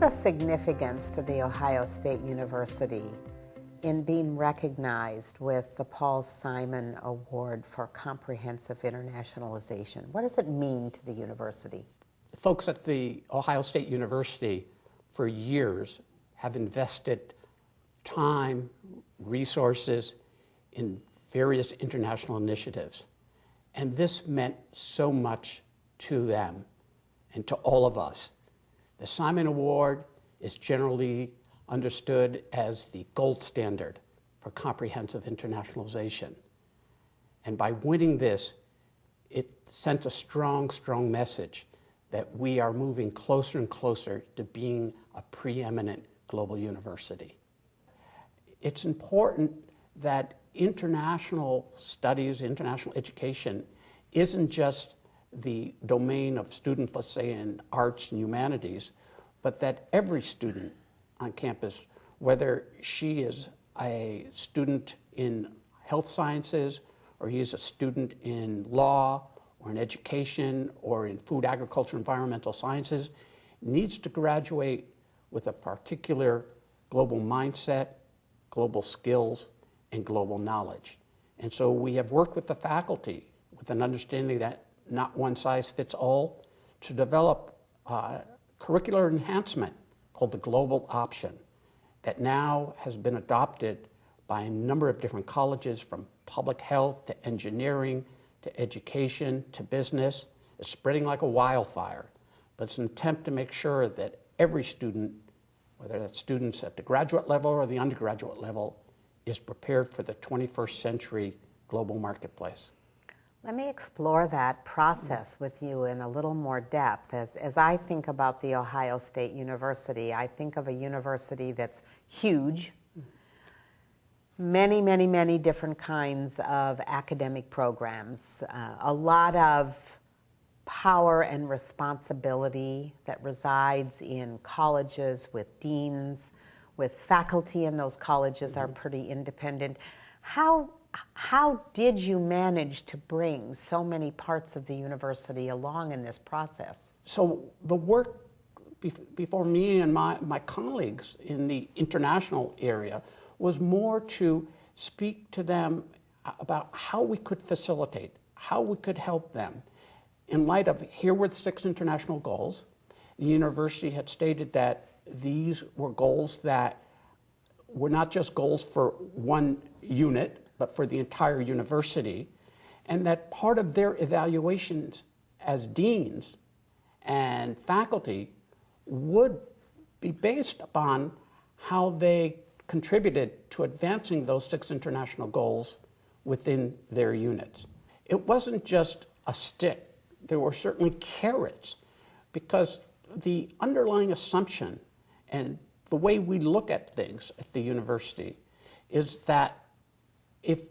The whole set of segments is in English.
the significance to The Ohio State University in being recognized with the Paul Simon Award for Comprehensive Internationalization? What does it mean to the university? Folks at the Ohio State University for years have invested time, resources in various international initiatives. And this meant so much to them and to all of us. The Simon Award is generally understood as the gold standard for comprehensive internationalization. And by winning this, it sent a strong, strong message that we are moving closer and closer to being a preeminent global university. It's important that international studies, international education, isn't just the domain of students, let's say, in arts and humanities, but that every student on campus, whether she is a student in health sciences, or he is a student in law, or in education, or in food, agriculture, environmental sciences, needs to graduate with a particular global mindset, global skills, and global knowledge. And so we have worked with the faculty with an understanding that not one size fits all to develop curricular enhancement called the Global Option that now has been adopted by a number of different colleges, from public health to engineering to education to business. It's spreading like a wildfire, but it's an attempt to make sure that every student, whether that's students at the graduate level or the undergraduate level, is prepared for the 21st century global marketplace. Let me explore that process with you in a little more depth. As I think about the Ohio State University, I think of a university that's huge, many, many, many different kinds of academic programs, a lot of power and responsibility that resides in colleges with deans, with faculty in those colleges are pretty independent. How did you manage to bring so many parts of the university along in this process? So the work before me and my colleagues in the international area was more to speak to them about how we could facilitate, how we could help them. In light of, here were the 6 international goals. The university had stated that these were goals that were not just goals for one unit, but for the entire university, and that part of their evaluations as deans and faculty would be based upon how they contributed to advancing those 6 international goals within their units. It wasn't just a stick. There were certainly carrots, because the underlying assumption and the way we look at things at the university is that if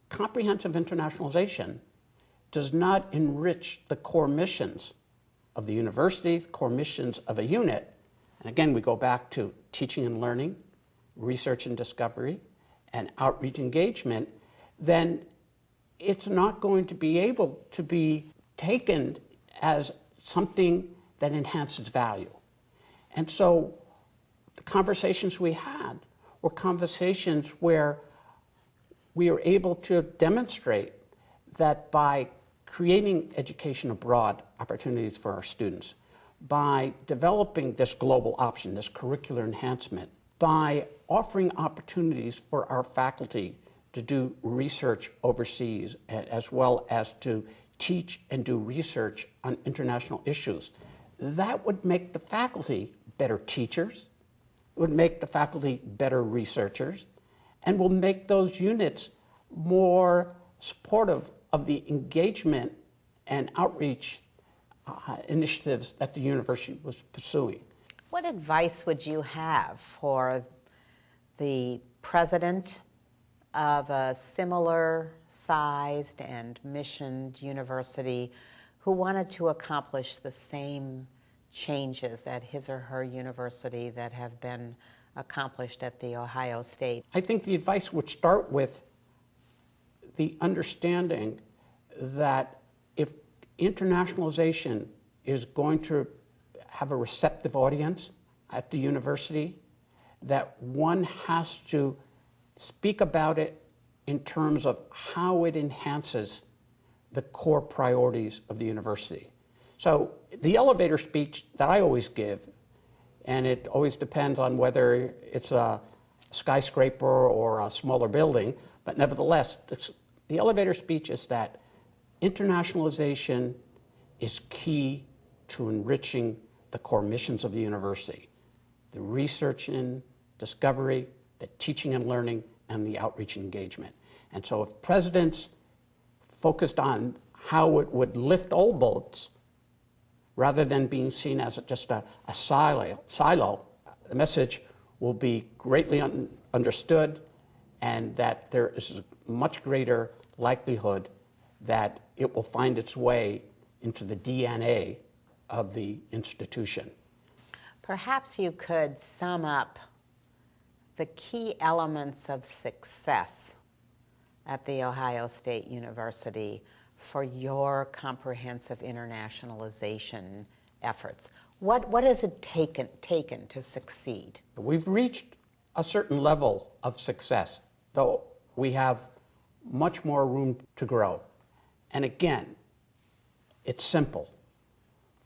comprehensive internationalization does not enrich the core missions of the university, core missions of a unit, and again we go back to teaching and learning, research and discovery, and outreach engagement, then it's not going to be able to be taken as something that enhances value. And so the conversations we had were conversations where we are able to demonstrate that by creating education abroad opportunities for our students, by developing this global option, this curricular enhancement, by offering opportunities for our faculty to do research overseas, as well as to teach and do research on international issues, that would make the faculty better teachers, it would make the faculty better researchers, and will make those units more supportive of the engagement and outreach initiatives that the university was pursuing. What advice would you have for the president of a similar sized and missioned university who wanted to accomplish the same changes at his or her university that have been accomplished at The Ohio State? I think the advice would start with the understanding that if internationalization is going to have a receptive audience, at the university, that one has to speak about it in terms of how it enhances the core priorities of the university. So the elevator speech that I always give, and it always depends on whether it's a skyscraper or a smaller building, but nevertheless, the elevator speech is that internationalization is key to enriching the core missions of the university: the research and discovery, the teaching and learning, and the outreach and engagement. And so if presidents focused on how it would lift all boats, rather than being seen as just a silo, the message will be greatly understood, and that there is a much greater likelihood that it will find its way into the DNA of the institution. Perhaps you could sum up the key elements of success at The Ohio State University for your comprehensive internationalization efforts. What has it taken to succeed? We've reached a certain level of success, though we have much more room to grow. And again, it's simple.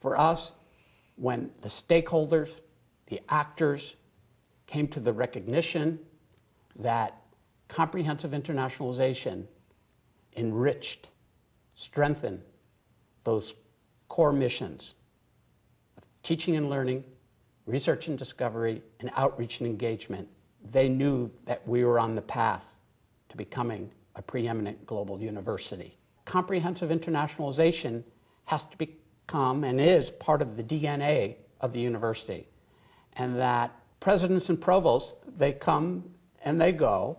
For us, when the stakeholders, the actors, came to the recognition that comprehensive internationalization enriched, strengthened those core missions of teaching and learning, research and discovery, and outreach and engagement, they knew that we were on the path to becoming a preeminent global university. Comprehensive internationalization has to become and is part of the DNA of the university, and that presidents and provosts, they come and they go,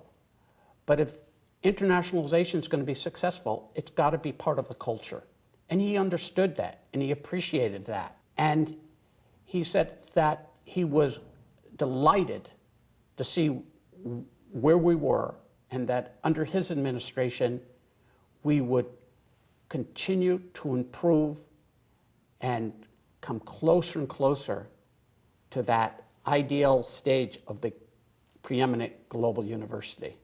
but if internationalization is going to be successful, it's got to be part of the culture. And he understood that, and he appreciated that. And he said that he was delighted to see where we were, and that under his administration, we would continue to improve and come closer and closer to that ideal stage of the preeminent global university.